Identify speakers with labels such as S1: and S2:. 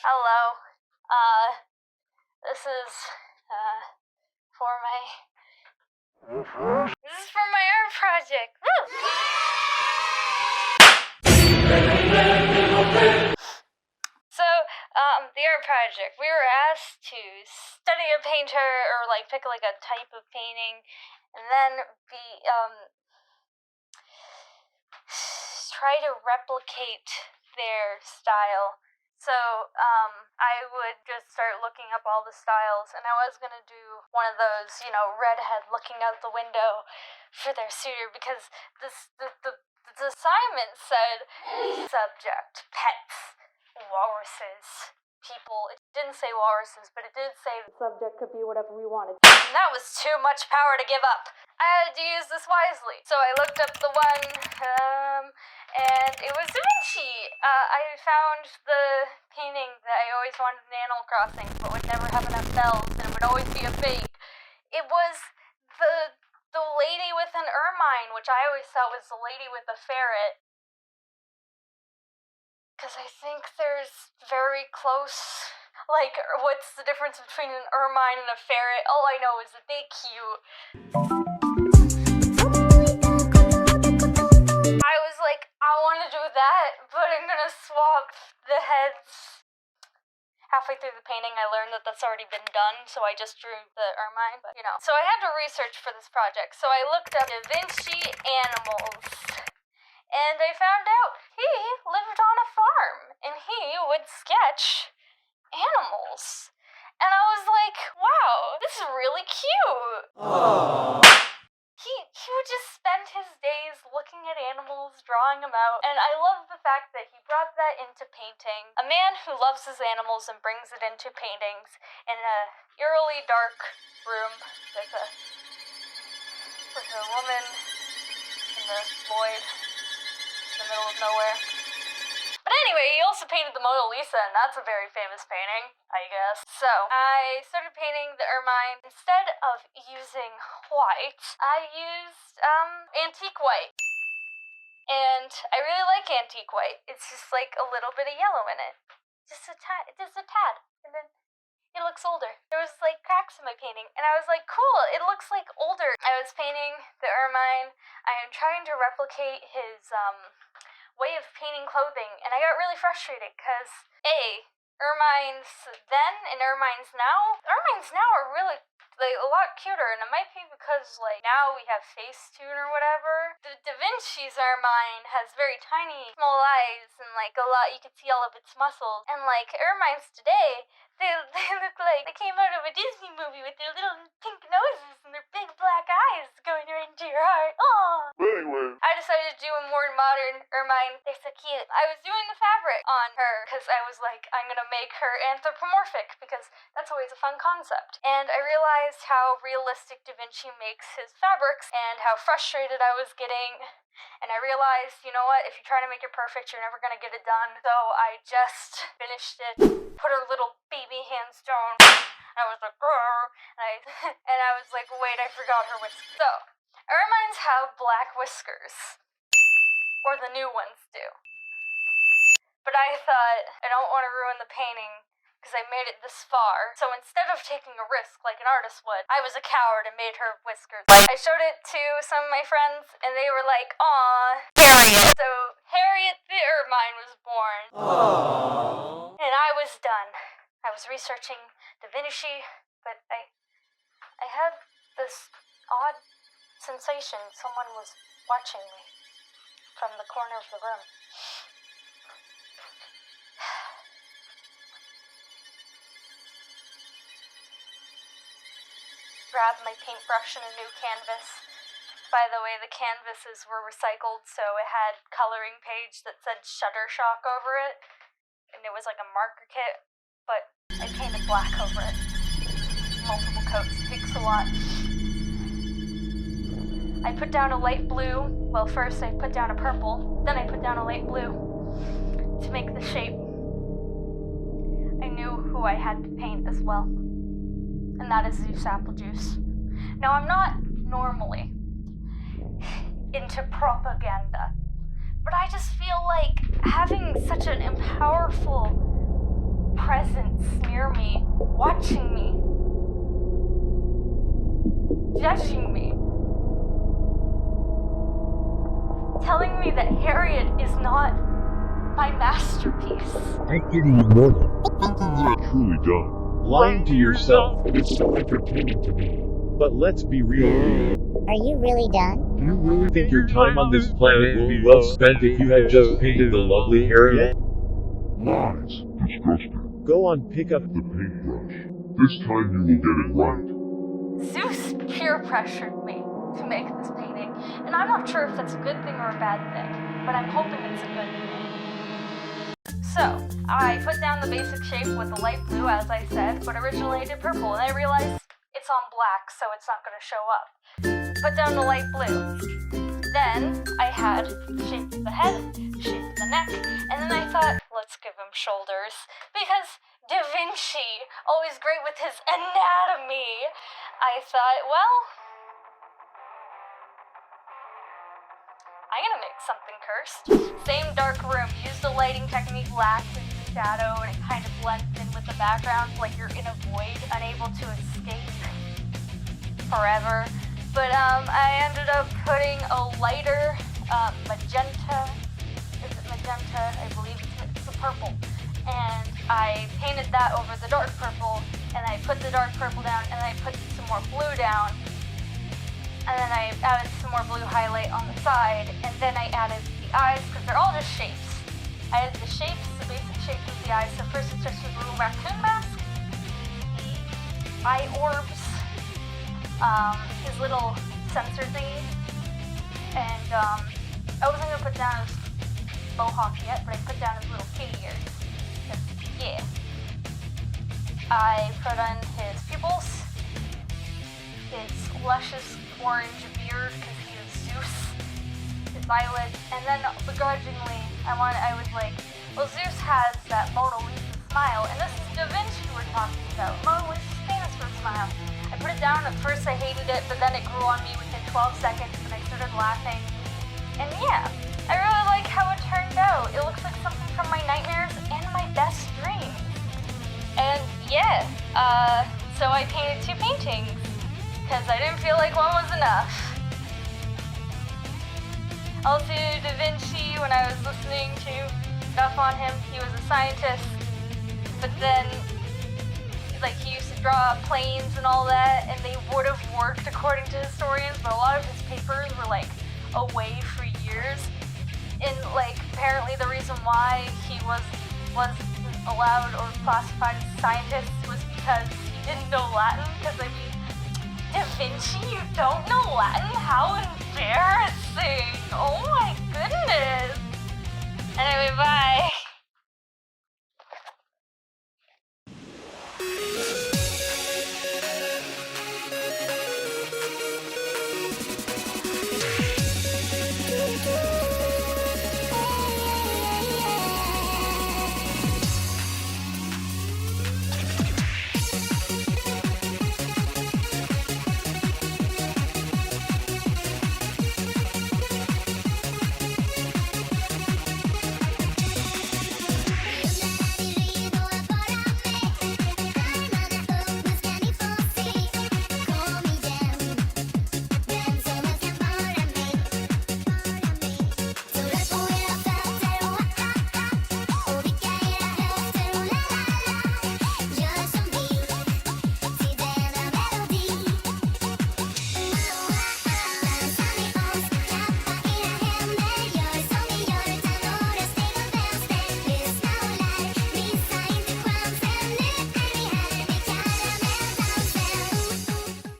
S1: Hello. This is, for my... This is for my art project. Woo! So, the art project, we were asked to study a painter, or, pick, a type of painting, and then try to replicate their style. So, I would just start looking up all the styles, and I was gonna do one of those, redhead looking out the window for their suitor, because the assignment said subject, pets, walruses, people. It didn't say walruses, but it did say the subject could be whatever we wanted. And that was too much power to give up. I had to use this wisely. So I looked up the one, and it was Da Vinci. I found the painting that I always wanted in Animal Crossing, but would never have enough bells, and it would always be a fake. It was the lady with an ermine, which I always thought was the lady with a ferret. Because I think there's very close, what's the difference between an ermine and a ferret? All I know is that they cute. I was like, I want to do that, but I'm gonna swap the heads. Halfway through the painting, I learned that that's already been done, so I just drew the ermine, but So I had to research for this project, so I looked up Da Vinci animals. And I found out he lived on a farm, and he would sketch animals. And I was like, wow, this is really cute. Aww. He would just spend his days looking at animals, drawing them out, and I love the fact that he brought that into painting. A man who loves his animals and brings it into paintings in a eerily dark room with a woman and a Lloyd in the middle of nowhere. But anyway, he also painted the Mona Lisa, and that's a very famous painting, I guess. So, I started painting the ermine. Instead of using white, I used, antique white. And I really like antique white. It's just a little bit of yellow in it. Just a tad. And then it looks older. There was cracks in my painting, and I was like, cool, it looks older. I was painting the ermine. I am trying to replicate his, way of painting clothing, and I got really frustrated because ermines then and ermines now are really a lot cuter, and it might be because now we have Facetune or whatever. The Da Vinci's ermine has very tiny small eyes and a lot, you can see all of its muscles, and ermines today they look like they came out of a Disney movie with their little pink noses and their big black eyes going right into your heart. Aww.
S2: Anyway,
S1: I decided to do a more modern ermine. They're so cute. I was doing the fabric on her because I was like, I'm gonna make her anthropomorphic because that's always a fun concept. And I realized how realistic Da Vinci makes his fabrics and how frustrated I was getting. And I realized, you know what, if you try to make it perfect, you're never gonna get it done. So I just finished it, put her little baby hands down, and I was like, grrr, and I was like, wait, I forgot her whiskers. So, ermines have black whiskers. Or the new ones do. But I thought, I don't want to ruin the painting, because I made it this far. So instead of taking a risk like an artist would, I was a coward and made her whiskers. I showed it to some of my friends, and they were like, aw, Harriet. So Harriet the ermine was born. Aww. And I was done. I was researching Da Vinci, but I had this odd sensation someone was watching me from the corner of the room. Grabbed my paintbrush and a new canvas. By the way, the canvases were recycled, so it had coloring page that said Shuttershock over it, and it was like a marker kit, but I painted black over it. Multiple coats, takes a lot. I put down a light blue. Well, first I put down a purple, then I put down a light blue to make the shape. I knew who I had to paint as well, and that is Zeus Applejuice. Now, I'm not normally into propaganda, but I just feel like having such an powerful watching me, judging me, telling me that Harriet is not my masterpiece.
S2: I couldn't ignore that. Thinking you are truly done.
S3: Lying to yourself.
S2: It's so entertaining to me.
S3: But let's be real.
S4: Are you really done?
S2: Do you really
S3: Think your time on this planet will be well spent if you had just painted the lovely Harriet?
S2: Lies. Disgusting.
S3: Go on, pick up
S2: The paintbrush. This time you will get it right.
S1: Zeus peer pressured me to make this painting, and I'm not sure if that's a good thing or a bad thing, but I'm hoping it's a good thing. So, I put down the basic shape with the light blue, as I said, but originally I did purple, and I realized it's on black, so it's not going to show up. Put down the light blue. Then, I had shape of the head, shape of the neck, and then I thought, let's give him shoulders, because Da Vinci, always great with his anatomy. I thought, well, I'm gonna make something cursed. Same dark room, use the lighting technique, black with the shadow, and it kind of blends in with the background, like you're in a void, unable to escape forever. But I ended up putting a lighter magenta. Is it magenta? I believe it's the purple. And I painted that over the dark purple, and I put the dark purple down, and I put some more blue down. And then I added some more blue highlight on the side, and then I added the eyes, because they're all just shapes. I added the shapes, the basic shapes of the eyes. So first it's just a little raccoon mask, the eye orbs, his little sensor thingy, and I wasn't going to put down his mohawk yet, but I put down his little kitty ears. Yeah. I put on his pupils, his luscious orange beard because he is Zeus, his eyelids, and then begrudgingly, I was like, well, Zeus has that Mona Lisa smile, and this is Da Vinci we're talking about. Mona Lisa's famous for a smile. I put it down, at first I hated it, but then it grew on me within 12 seconds, and I started laughing. And yeah, I really like how it turned out. It looks like something from my nightmares and my best dreams. And yeah, so I painted 2 paintings, because I didn't feel like one was enough. Also, Da Vinci, when I was listening to stuff on him, he was a scientist, but then, like, he used to draw planes and all that, and they would have worked according to historians, but a lot of his papers were, like, away for years. And, like, apparently the reason why he wasn't allowed or classified as a scientist was because he didn't know Latin, because, I mean, Da Vinci, you don't know Latin? How embarrassing! Oh my goodness! Anyway, bye!